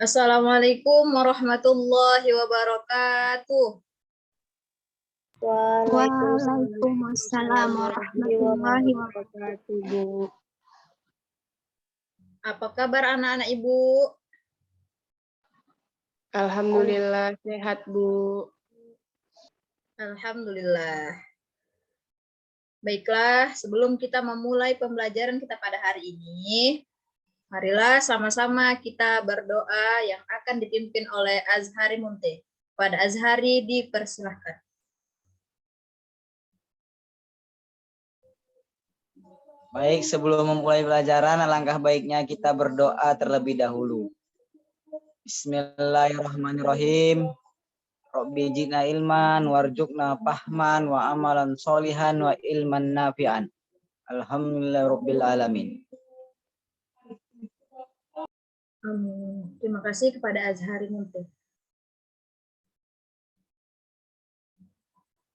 Assalamualaikum warahmatullahi wabarakatuh. Waalaikumsalam warahmatullahi wabarakatuh, Bu. Apa kabar anak-anak Ibu? Alhamdulillah sehat, Bu. Alhamdulillah. Baiklah, sebelum kita memulai pembelajaran kita pada hari ini, marilah sama-sama kita berdoa yang akan dipimpin oleh Azhari Munte. Pada Azhari dipersilahkan. Baik, sebelum memulai pelajaran, alangkah baiknya kita berdoa terlebih dahulu. Bismillahirrahmanirrahim. Rabbi jina ilman, warjukna fahman, wa amalan solihan, wa ilman nafi'an. Alhamdulillah Rabbil Alamin. Terima kasih kepada Azhari Munte.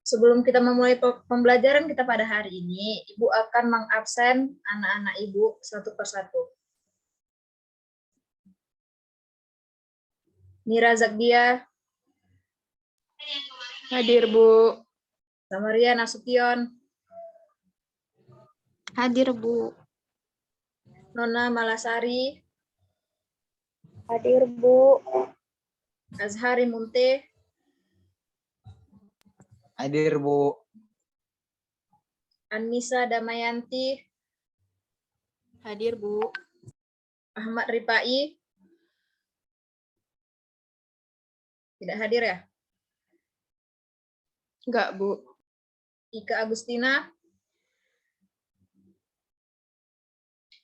Sebelum kita memulai pembelajaran kita pada hari ini, Ibu akan mengabsen anak-anak Ibu satu persatu. Mira Zagdia. Hadir, Bu. Samaria Nasution. Hadir, Bu. Nona Malasari. Hadir, Bu. Azhari Munte. Hadir, Bu. Anissa Damayanti. Hadir, Bu. Ahmad Ripai. Tidak hadir ya? Enggak, Bu. Ika Agustina.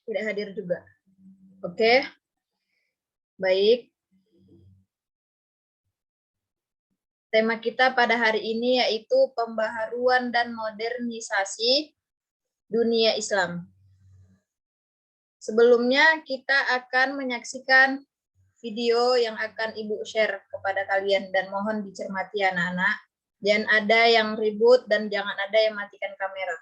Tidak hadir juga. Oke. Baik. Tema kita pada hari ini yaitu pembaharuan dan modernisasi dunia Islam. Sebelumnya kita akan menyaksikan video yang akan Ibu share kepada kalian dan mohon dicermati anak-anak. Jangan ada yang ribut dan jangan ada yang matikan kamera.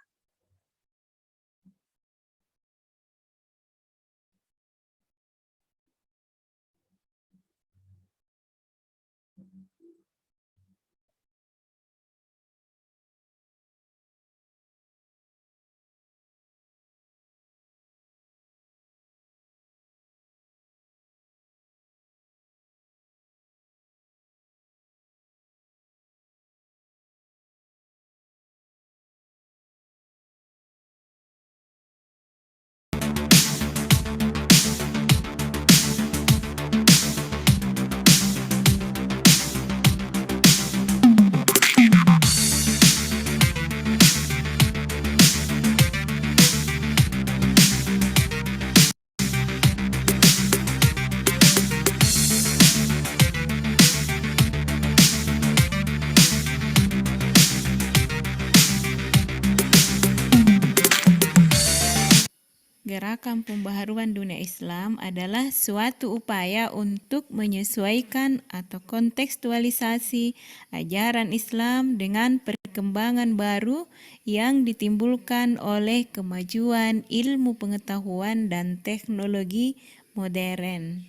Gerakan pembaharuan dunia Islam adalah suatu upaya untuk menyesuaikan atau kontekstualisasi ajaran Islam dengan perkembangan baru yang ditimbulkan oleh kemajuan ilmu pengetahuan dan teknologi modern.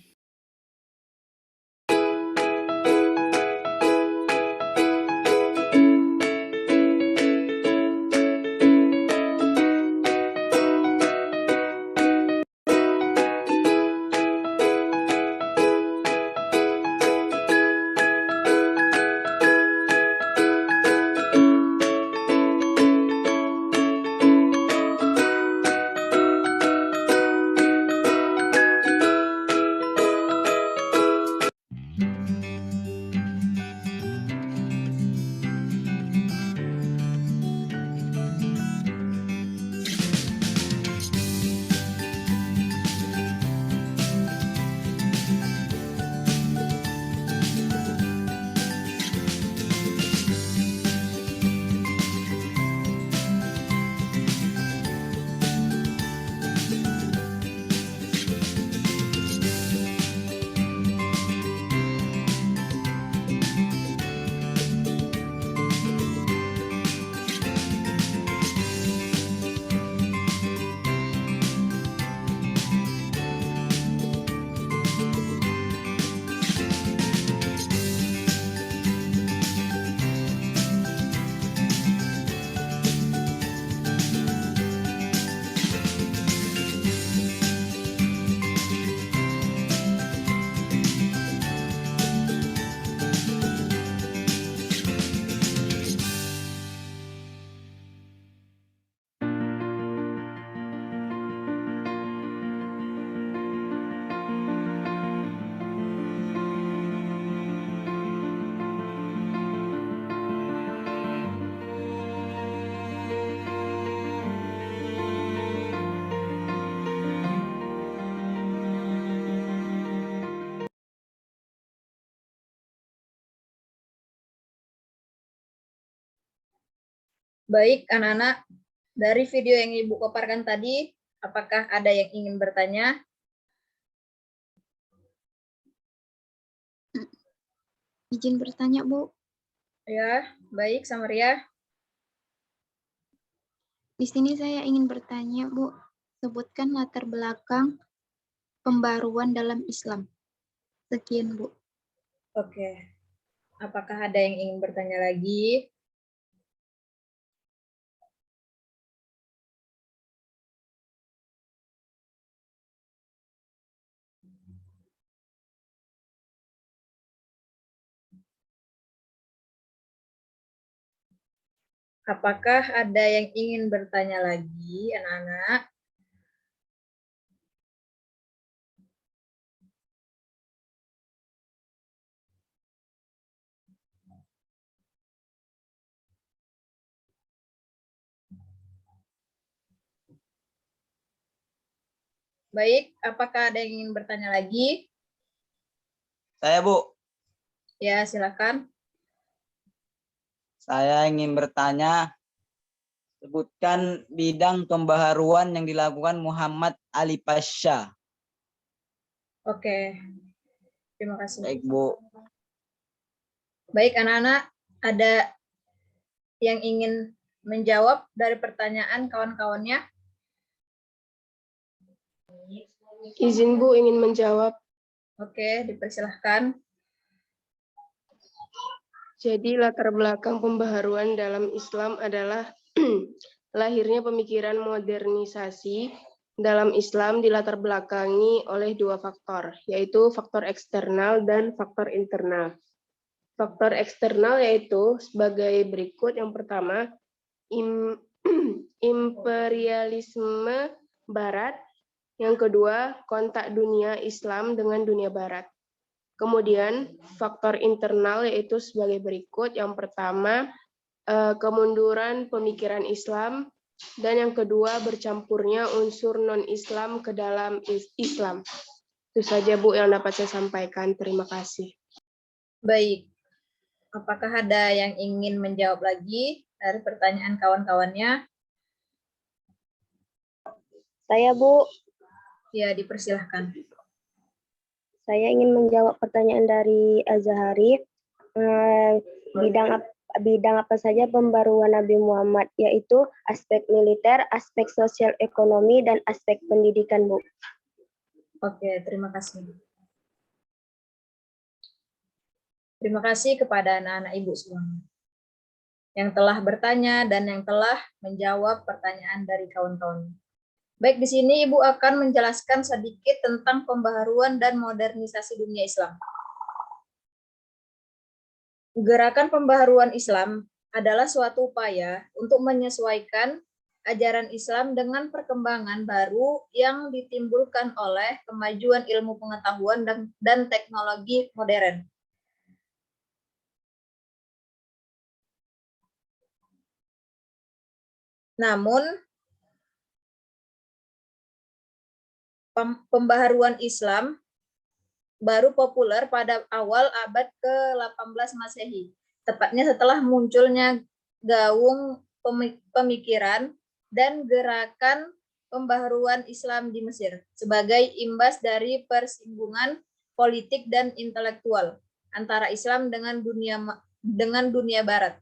Baik, anak-anak, dari video yang Ibu paparkan tadi, apakah ada yang ingin bertanya? Izin bertanya, Bu. Ya, baik, Samaria. Di sini saya ingin bertanya, Bu. Sebutkan latar belakang pembaruan dalam Islam. Sekian, Bu. Oke. Apakah ada yang ingin bertanya lagi? Apakah ada yang ingin bertanya lagi, anak-anak? Baik, apakah ada yang ingin bertanya lagi? Saya, Bu. Ya, silakan. Saya ingin bertanya, sebutkan bidang pembaharuan yang dilakukan Muhammad Ali Pasha. Oke. Terima kasih. Baik, Bu. Baik, anak-anak, ada yang ingin menjawab dari pertanyaan kawan-kawannya? Izin Bu ingin menjawab. Oke, dipersilahkan. Jadi latar belakang pembaharuan dalam Islam adalah lahirnya pemikiran modernisasi dalam Islam dilatar belakangi oleh dua faktor, yaitu faktor eksternal dan faktor internal. Faktor eksternal yaitu sebagai berikut. Yang pertama, imperialisme Barat. Yang kedua, kontak dunia Islam dengan dunia Barat. Kemudian faktor internal yaitu sebagai berikut. Yang pertama, kemunduran pemikiran Islam. Dan yang kedua, bercampurnya unsur non-Islam ke dalam Islam. Itu saja, Bu, yang dapat saya sampaikan. Terima kasih. Baik. Apakah ada yang ingin menjawab lagi dari pertanyaan kawan-kawannya? Saya, Bu. Ya, dipersilahkan. Saya ingin menjawab pertanyaan dari Azhari. Bidang apa saja pembaruan Nabi Muhammad, yaitu aspek militer, aspek sosial ekonomi, dan aspek pendidikan, Bu. Oke, terima kasih. Terima kasih kepada anak-anak Ibu semua yang telah bertanya dan yang telah menjawab pertanyaan dari kawan-kawan. Baik, di sini Ibu akan menjelaskan sedikit tentang pembaharuan dan modernisasi dunia Islam. Gerakan pembaharuan Islam adalah suatu upaya untuk menyesuaikan ajaran Islam dengan perkembangan baru yang ditimbulkan oleh kemajuan ilmu pengetahuan dan teknologi modern. Namun, pembaharuan Islam baru populer pada awal abad ke-18 Masehi, tepatnya setelah munculnya gaung pemikiran dan gerakan pembaharuan Islam di Mesir sebagai imbas dari persinggungan politik dan intelektual antara Islam dengan dunia Barat.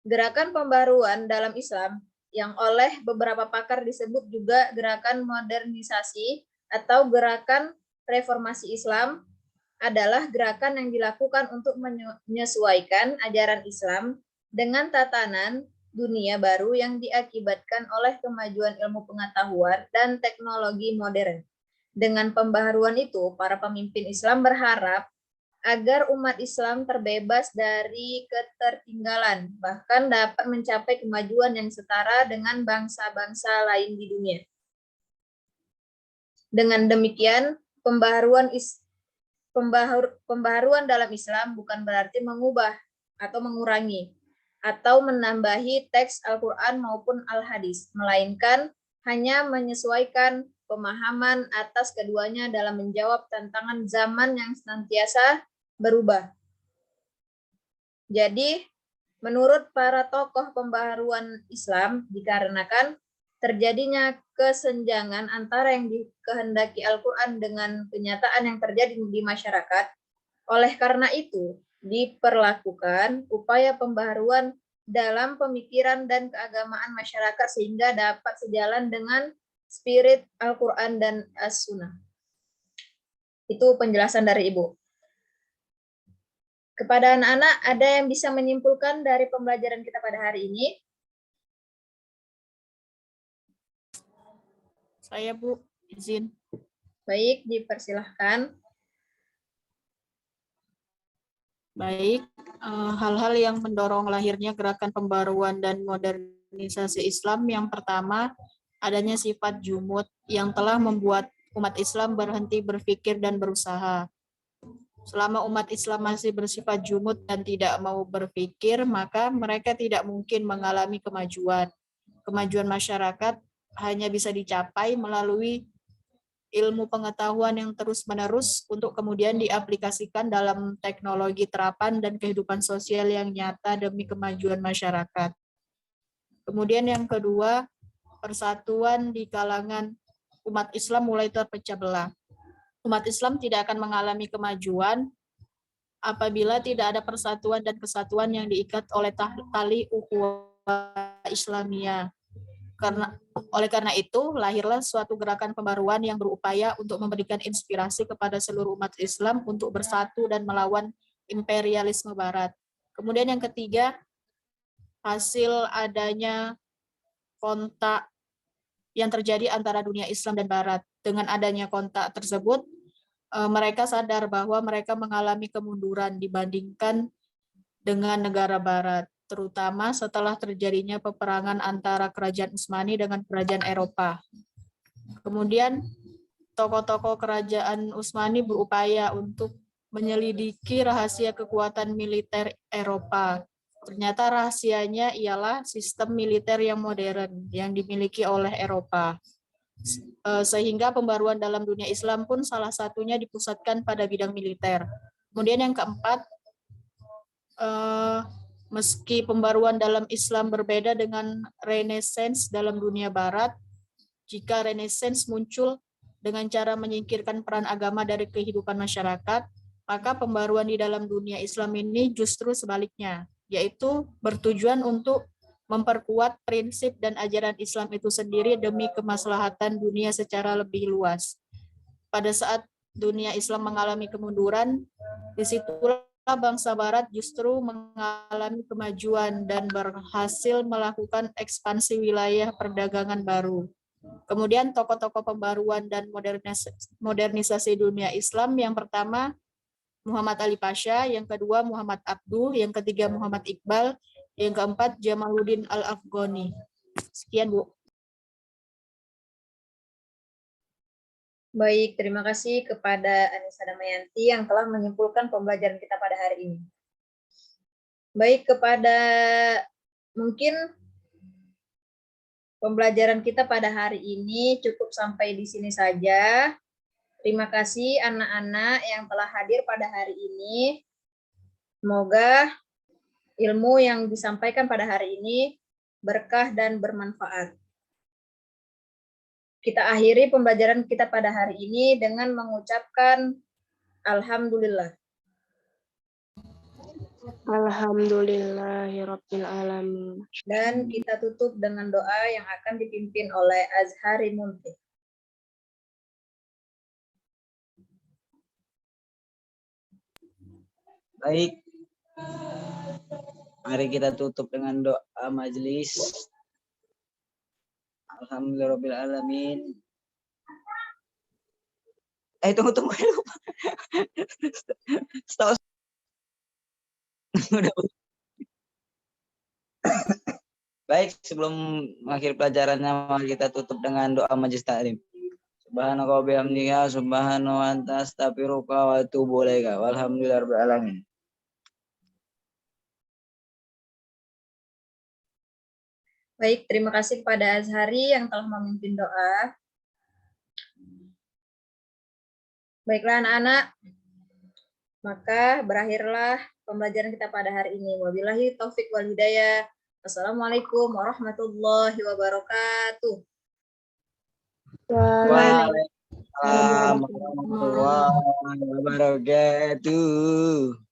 Gerakan pembaharuan dalam Islam yang oleh beberapa pakar disebut juga gerakan modernisasi atau gerakan reformasi Islam adalah gerakan yang dilakukan untuk menyesuaikan ajaran Islam dengan tatanan dunia baru yang diakibatkan oleh kemajuan ilmu pengetahuan dan teknologi modern. Dengan pembaharuan itu, para pemimpin Islam berharap agar umat Islam terbebas dari ketertinggalan, bahkan dapat mencapai kemajuan yang setara dengan bangsa-bangsa lain di dunia. Dengan demikian, pembaharuan dalam Islam bukan berarti mengubah atau mengurangi atau menambahi teks Al-Quran maupun Al-Hadis, melainkan hanya menyesuaikan pemahaman atas keduanya dalam menjawab tantangan zaman yang senantiasa berubah. Jadi, Menurut para tokoh pembaharuan Islam, dikarenakan terjadinya kesenjangan antara yang dikehendaki Al-Quran dengan kenyataan yang terjadi di masyarakat. Oleh karena itu, diperlakukan upaya pembaharuan dalam pemikiran dan keagamaan masyarakat sehingga dapat sejalan dengan spirit Al-Quran dan As-Sunnah. Itu penjelasan dari Ibu. Kepada anak-anak, ada yang bisa menyimpulkan dari pembelajaran kita pada hari ini? Saya, Bu, izin. Baik, dipersilahkan. Baik, hal-hal yang mendorong lahirnya gerakan pembaruan dan modernisasi Islam yang pertama, adanya sifat jumud yang telah membuat umat Islam berhenti berpikir dan berusaha. Selama umat Islam masih bersifat jumud dan tidak mau berpikir, maka mereka tidak mungkin mengalami kemajuan. Kemajuan masyarakat hanya bisa dicapai melalui ilmu pengetahuan yang terus-menerus untuk kemudian diaplikasikan dalam teknologi terapan dan kehidupan sosial yang nyata demi kemajuan masyarakat. Kemudian yang kedua, persatuan di kalangan umat Islam mulai terpecah belah. Umat Islam tidak akan mengalami kemajuan apabila tidak ada persatuan dan kesatuan yang diikat oleh tali ukhuwah Islamiyah. Oleh karena itu, lahirlah suatu gerakan pembaruan yang berupaya untuk memberikan inspirasi kepada seluruh umat Islam untuk bersatu dan melawan imperialisme Barat. Kemudian yang ketiga, hasil adanya kontak yang terjadi antara dunia Islam dan Barat. Dengan adanya kontak tersebut, mereka sadar bahwa mereka mengalami kemunduran dibandingkan dengan negara Barat, terutama setelah terjadinya peperangan antara kerajaan Utsmani dengan kerajaan Eropa. Kemudian tokoh-tokoh kerajaan Utsmani berupaya untuk menyelidiki rahasia kekuatan militer Eropa. Ternyata rahasianya ialah sistem militer yang modern yang dimiliki oleh Eropa. Sehingga pembaruan dalam dunia Islam pun salah satunya dipusatkan pada bidang militer. Kemudian yang keempat, meski pembaruan dalam Islam berbeda dengan Renaissance dalam dunia Barat, jika Renaissance muncul dengan cara menyingkirkan peran agama dari kehidupan masyarakat, maka pembaruan di dalam dunia Islam ini justru sebaliknya, yaitu bertujuan untuk memperkuat prinsip dan ajaran Islam itu sendiri demi kemaslahatan dunia secara lebih luas. Pada saat dunia Islam mengalami kemunduran, disitulah bangsa Barat justru mengalami kemajuan dan berhasil melakukan ekspansi wilayah perdagangan baru. Kemudian tokoh-tokoh pembaruan dan modernisasi dunia Islam, yang pertama Muhammad Ali Pasha, yang kedua Muhammad Abduh, yang ketiga Muhammad Iqbal, yang keempat Jamaluddin Al-Afghani. Sekian, Bu. Baik, terima kasih kepada Anissa Damayanti yang telah menyimpulkan pembelajaran kita pada hari ini. Baik, kepada mungkin pembelajaran kita pada hari ini cukup sampai di sini saja. Terima kasih anak-anak yang telah hadir pada hari ini. Semoga ilmu yang disampaikan pada hari ini berkah dan bermanfaat. Kita akhiri pembelajaran kita pada hari ini dengan mengucapkan Alhamdulillah. Alhamdulillahirabbil alamin. Dan kita tutup dengan doa yang akan dipimpin oleh Azhari Munti. Baik. Mari kita tutup dengan doa majelis. Alhamdulillahirabbil alamin. Tunggu. Setahu Baik, sebelum mengakhiri pelajarannya, mari kita tutup dengan doa majelis taklim. Subhanaka wa bihamdika, subhanahu wa anta astaghfiruka wa atubu ilaika. Walhamdulillahirabbil alamin. Baik, terima kasih kepada Azhari yang telah memimpin doa. Baiklah anak-anak, Maka berakhirlah pembelajaran kita pada hari ini. Wabillahi taufik wal hidayah. Assalamualaikum warahmatullahi wabarakatuh. Waalaikumsalam warahmatullahi wabarakatuh.